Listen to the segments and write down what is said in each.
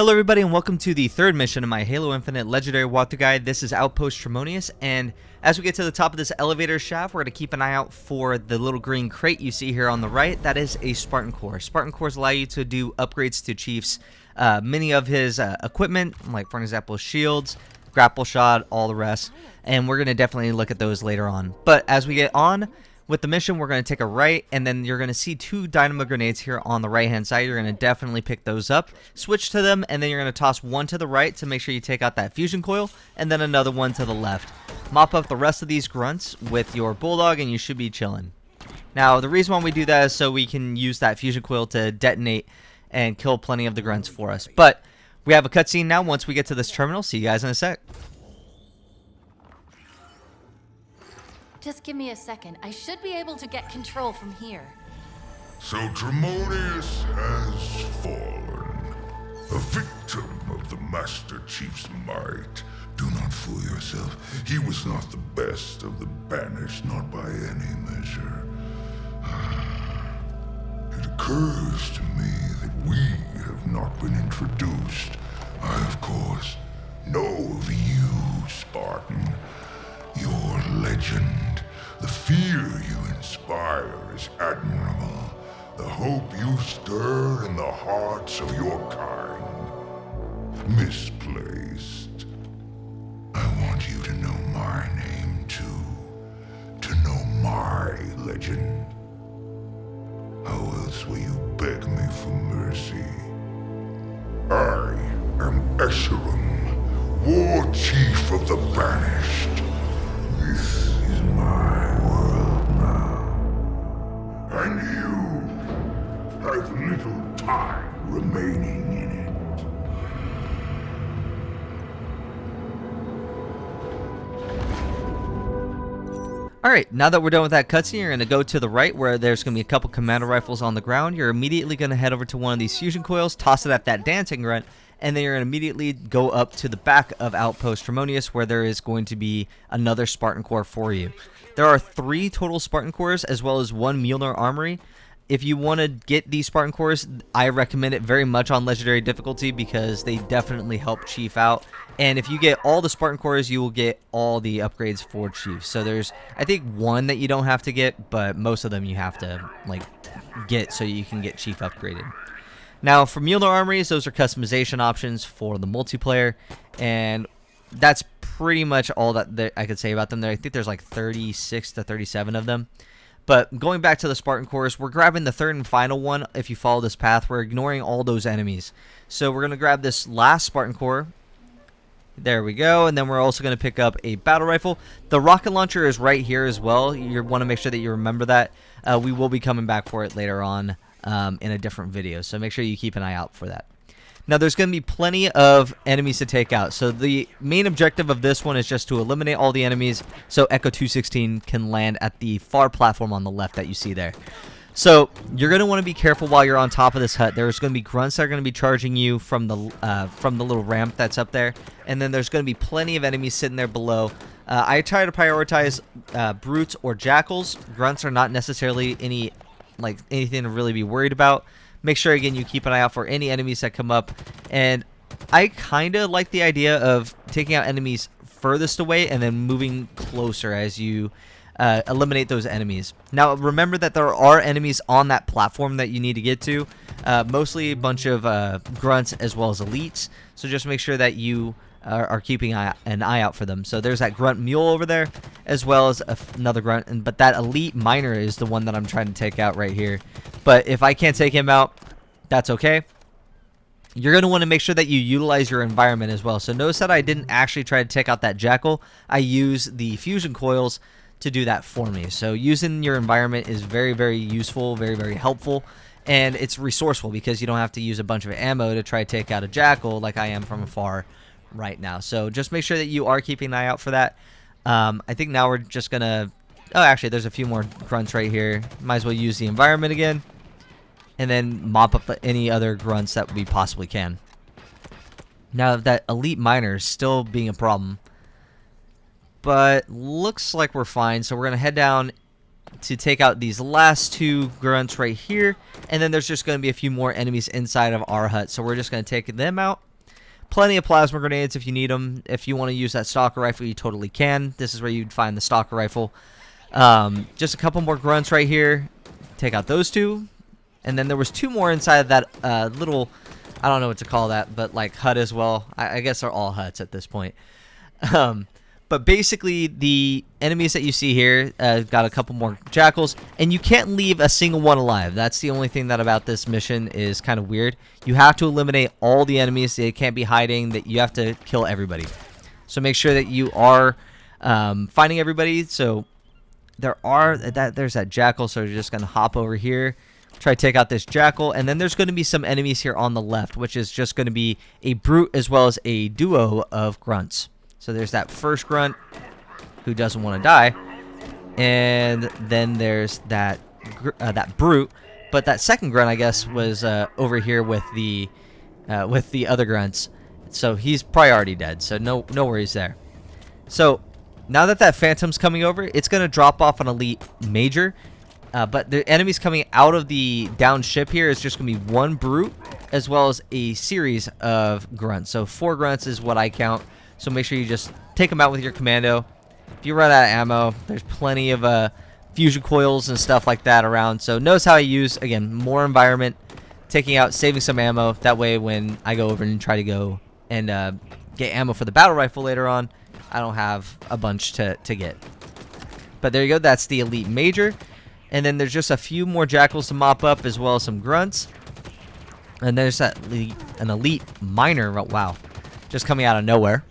Hello everybody and welcome to the third mission of my Halo Infinite Legendary Walkthrough Guide. This is Outpost Tremonius, and as we get to the top of this elevator shaft, we're going to keep an eye out for the little green crate you see here on the right. That is a Spartan Core. Spartan Cores allow you to do upgrades to Chief's many of his equipment, like for example shields, grapple shot, all the rest, and we're going to definitely look at those later on. But as we get on with the mission, we're going to take a right, and then you're going to see two dynamo grenades here on the right hand side. You're going to definitely pick those up, switch to them, and then you're going to toss one to the right to make sure you take out that fusion coil, and then another one to the left. Mop up the rest of these grunts with your bulldog and you should be chilling. Now the reason why we do that is so we can use that fusion coil to detonate and kill plenty of the grunts for us. But we have a cutscene now once we get to this terminal. See you guys in a sec. Just give me a second. I should be able to get control from here. So Tremonius has fallen, a victim of the Master Chief's might. Do not fool yourself. He was not the best of the banished, not by any measure. It occurs to me that we have not been introduced. I, of course, know of you, Spartan. Your legend, the fear you inspire is admirable. The hope you stir in the hearts of your kind, misplaced. I want you to know my name too, to know my legend. How else will you beg me for mercy? I am Escharum, War Chief of the Banished. This is my world now, and you have little time remaining in it. Alright, now that we're done with that cutscene, you're going to go to the right where there's going to be a couple commando rifles on the ground. You're immediately going to head over to one of these fusion coils, toss it at that dancing grunt, and then you're going to immediately go up to the back of Outpost Tremonius where there is going to be another Spartan Core for you. There are 3 total Spartan Cores as well as 1 Mjolnir Armory. If you want to get these Spartan Cores, I recommend it very much on Legendary difficulty because they definitely help Chief out. And if you get all the Spartan Cores, you will get all the upgrades for Chief. So there's, I think, 1 that you don't have to get, but most of them you have to get so you can get Chief upgraded. Now, for Mjolnir Armories, those are customization options for the multiplayer, and that's pretty much all that I could say about them. I think there's like 36 to 37 of them. But going back to the Spartan Cores, we're grabbing the third and final one. If you follow this path, we're ignoring all those enemies. So we're going to grab this last Spartan Core. There we go, and then we're also going to pick up a battle rifle. The rocket launcher is right here as well. You want to make sure that you remember that. We will be coming back for it later on. In a different video, so make sure you keep an eye out for that. Now there's going to be plenty of enemies to take out, so the main objective of this one is just to eliminate all the enemies so Echo 216 can land at the far platform on the left that you see there. So you're going to want to be careful while you're on top of this hut. There's going to be grunts that are going to be charging you from the little ramp that's up there, and then there's going to be plenty of enemies sitting there below. I try to prioritize brutes or jackals. Grunts are not necessarily anything to really be worried about. Make sure again you keep an eye out for any enemies that come up, and I kind of like the idea of taking out enemies furthest away and then moving closer as you eliminate those enemies. Now remember that there are enemies on that platform that you need to get to, mostly a bunch of grunts as well as elites, so just make sure that you are keeping an eye out for them. So there's that grunt mule over there as well as another grunt, but that elite miner is the one that I'm trying to take out right here. But if I can't take him out, that's okay. You're going to want to make sure that you utilize your environment as well. So notice that I didn't actually try to take out that jackal. I use the fusion coils to do that for me. So using your environment is very, very useful, very, very helpful. And it's resourceful because you don't have to use a bunch of ammo to try to take out a jackal like I am from afar right now. So just make sure that you are keeping an eye out for that. I think now we're just going to... Oh, actually, there's a few more grunts right here. Might as well use the environment again. And then mop up any other grunts that we possibly can. Now, that elite miner is still being a problem. But looks like we're fine. So we're going to head down to take out these last 2 grunts right here. And then there's just going to be a few more enemies inside of our hut. So we're just going to take them out. Plenty of plasma grenades if you need them. If you want to use that stalker rifle, you totally can. This is where you'd find the stalker rifle. Just a couple more grunts right here. Take out those two. And then there was 2 more inside of that little, I don't know what to call that, but like hut as well. I guess they're all huts at this point. But basically, the enemies that you see here got a couple more jackals, and you can't leave a single one alive. That's the only thing that about this mission is kind of weird. You have to eliminate all the enemies. They can't be hiding. That you have to kill everybody. So make sure that you are finding everybody. So there's that jackal. So you're just gonna hop over here, try to take out this jackal, and then there's going to be some enemies here on the left, which is just going to be a brute as well as a duo of grunts. So there's that first grunt who doesn't want to die, and then there's that brute. But that second grunt, I guess, was over here with the other grunts. So he's probably already dead. So no worries there. So now that phantom's coming over, it's going to drop off an elite major. But the enemies coming out of the down ship here is just going to be 1 brute as well as a series of grunts. So 4 grunts is what I count. So make sure you just take them out with your commando. If you run out of ammo, there's plenty of fusion coils and stuff like that around. So notice how I use, again, more environment, taking out, saving some ammo. That way when I go over and try to go and get ammo for the battle rifle later on, I don't have a bunch to get. But there you go. That's the elite major. And then there's just a few more jackals to mop up as well as some grunts. And there's an elite miner. Wow. Just coming out of nowhere.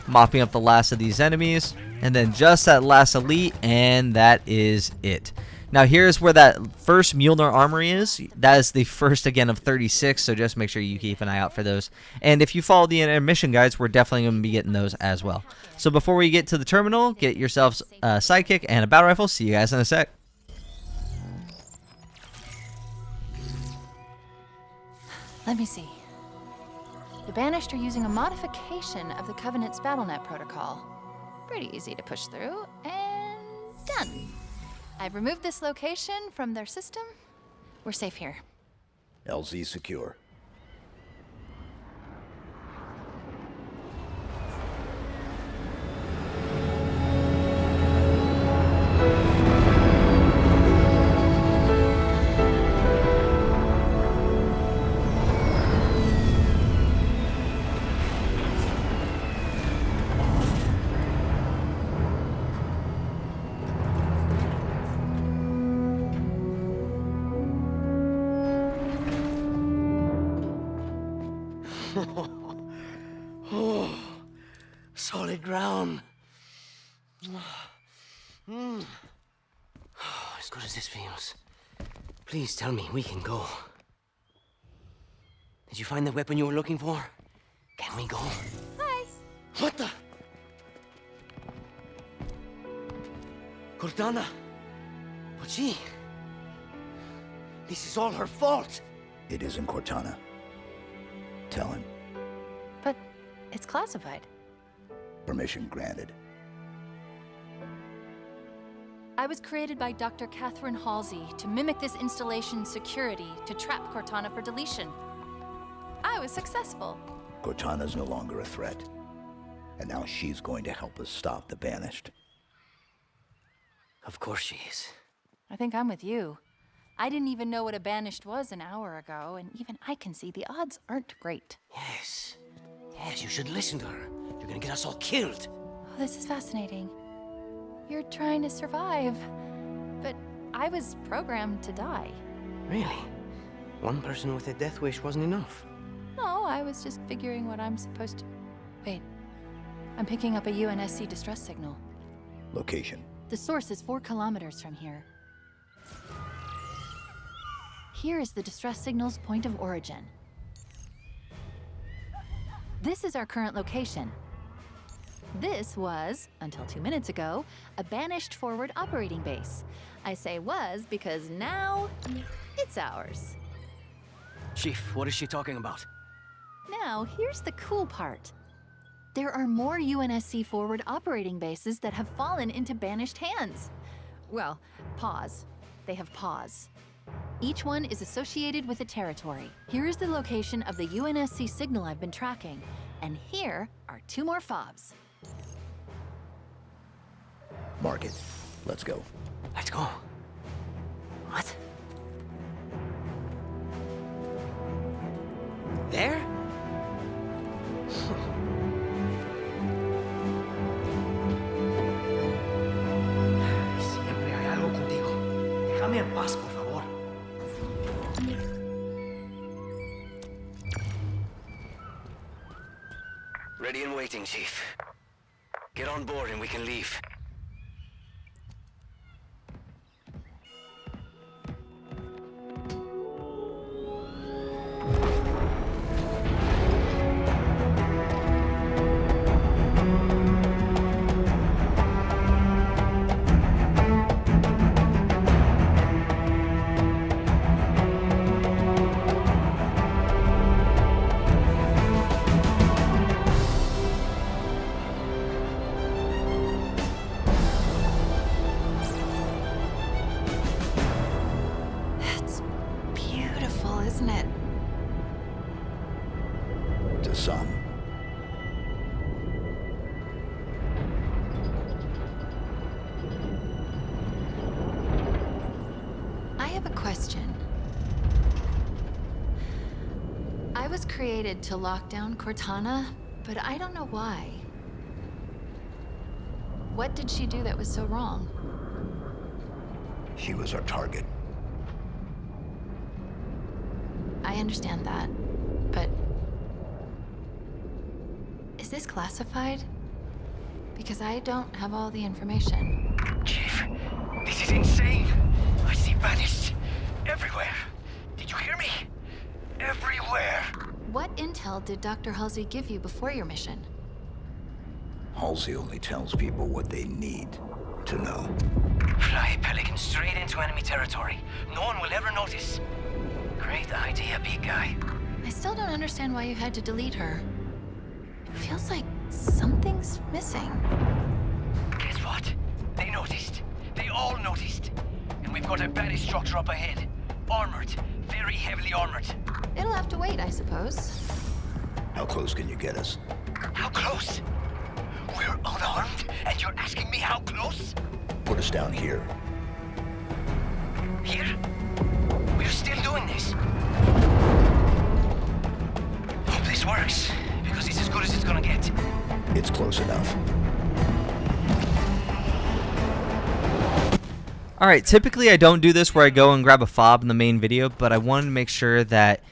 Mopping up the last of these enemies. And then just that last elite. And that is it. Now here's where that first Mjolnir armory is. That is the first, again, of 36. So just make sure you keep an eye out for those. And if you follow the intermission guides, we're definitely going to be getting those as well. So before we get to the terminal, get yourselves a sidekick and a battle rifle. See you guys in a sec. Let me see. The Banished are using a modification of the Covenant's BattleNet protocol. Pretty easy to push through, and done. I've removed this location from their system. We're safe here. LZ secure. Oh, solid ground. As good as this feels. Please tell me we can go. Did you find the weapon you were looking for? Can we go? Hi. What the? Cortana. But she... This is all her fault. It isn't Cortana. Tell him. But it's classified. Permission granted. I was created by Dr. Catherine Halsey to mimic this installation's security to trap Cortana for deletion. I was successful. Cortana's no longer a threat. And now she's going to help us stop the Banished. Of course she is. I think I'm with you. I didn't even know what a Banished was an hour ago, and even I can see the odds aren't great. Yes. Yes, you should listen to her. You're gonna get us all killed. Oh, this is fascinating. You're trying to survive, but I was programmed to die. Really? One person with a death wish wasn't enough. No, I was just figuring what I'm supposed to... Wait. I'm picking up a UNSC distress signal. Location. The source is 4 kilometers from here. Here is the distress signal's point of origin. This is our current location. This was, until 2 minutes ago, a Banished forward operating base. I say was because now it's ours. Chief, what is she talking about? Now, here's the cool part. There are more UNSC forward operating bases that have fallen into Banished hands. Well, pause. They have pause. Each one is associated with a territory. Here is the location of the UNSC signal I've been tracking, and here are 2 more fobs. Mark it. Let's go. Let's go. What? There? Siempre hay algo contigo. Déjame en paz, por favor. Ready and waiting, Chief. Get on board and we can leave. It's beautiful, isn't it? To some. I have a question. I was created to lock down Cortana, but I don't know why. What did she do that was so wrong? She was our target. I understand that, but is this classified? Because I don't have all the information. Chief, this is insane. I see banished everywhere. Did you hear me? Everywhere. What intel did Dr. Halsey give you before your mission? Halsey only tells people what they need to know. Fly Pelican straight into enemy territory. No one will ever notice. Great idea, big guy. I still don't understand why you had to delete her. It feels like something's missing. Guess what? They noticed. They all noticed. And we've got a banished structure up ahead. Armored. Very heavily armored. It'll have to wait, I suppose. How close can you get us? How close? We're unarmed, and you're asking me how close? Put us down here. Here? We're still doing this. Hope this works, because it's as good as it's gonna get. It's close enough. Alright, typically I don't do this where I go and grab a fob in the main video, but I wanted to make sure that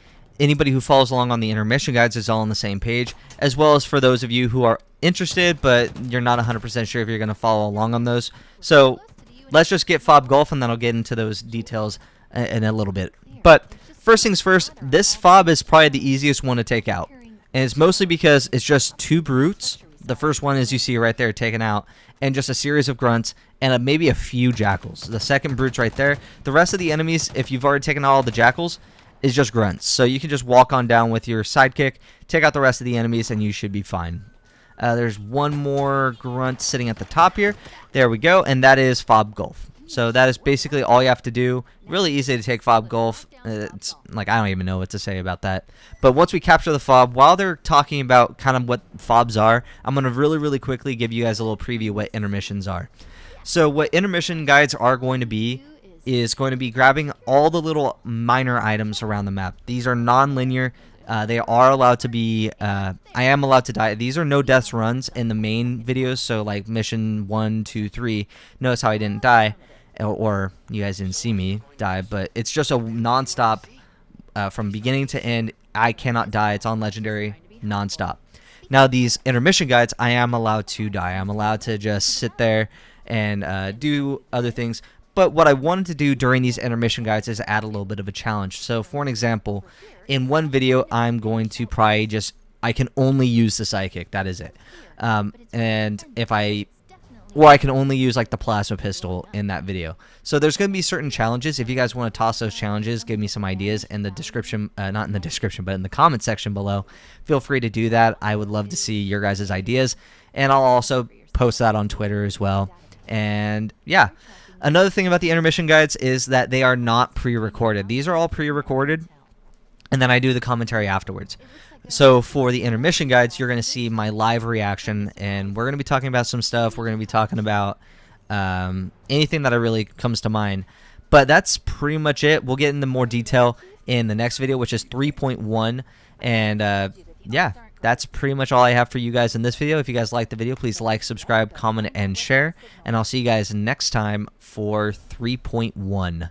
anybody who follows along on the intermission guides is all on the same page, as well as for those of you who are interested but you're not 100% sure if you're going to follow along on those. So let's just get fob golf and then I'll get into those details in a little bit. But first things first, this fob is probably the easiest one to take out, and it's mostly because it's just 2 brutes. The first one, as you see right there, taken out, and just a series of grunts and maybe a few jackals. The second brute's right there. The rest of the enemies, if you've already taken out all the jackals, is just grunts. So you can just walk on down with your sidekick, take out the rest of the enemies, and you should be fine. There's one more grunt sitting at the top here. There we go, and that is fob golf. So that is basically all you have to do. Really easy to take fob golf. It's like, I don't even know what to say about that. But once we capture the fob, while they're talking about kind of what fobs are, I'm going to really quickly give you guys a little preview what intermissions are. So what intermission guides are going to be is going to be grabbing all the little minor items around the map. These are non-linear. They are allowed to be, I am allowed to die. These are no deaths runs in the main videos. So like mission 1, 2, 3, notice how I didn't die, or you guys didn't see me die, but it's just a non-stop from beginning to end. I cannot die. It's on legendary non-stop. Now these intermission guides, I am allowed to die. I'm allowed to just sit there and do other things. But what I wanted to do during these intermission guides is add a little bit of a challenge. So for an example, in one video, I'm going to probably just, I can only use the psychic. That is it. And if or I can only use like the plasma pistol in that video. So there's going to be certain challenges. If you guys want to toss those challenges, give me some ideas in the description, not in the description, but in the comment section below. Feel free to do that. I would love to see your guys' ideas. And I'll also post that on Twitter as well. And yeah. Another thing about the intermission guides is that they are not pre-recorded. These are all pre-recorded, and then I do the commentary afterwards. So for the intermission guides, you're going to see my live reaction, and we're going to be talking about some stuff. We're going to be talking about anything that really comes to mind. But that's pretty much it. We'll get into more detail in the next video, which is 3.1. And yeah, that's pretty much all I have for you guys in this video. If you guys liked the video, please like, subscribe, comment, and share. And I'll see you guys next time for 3.1.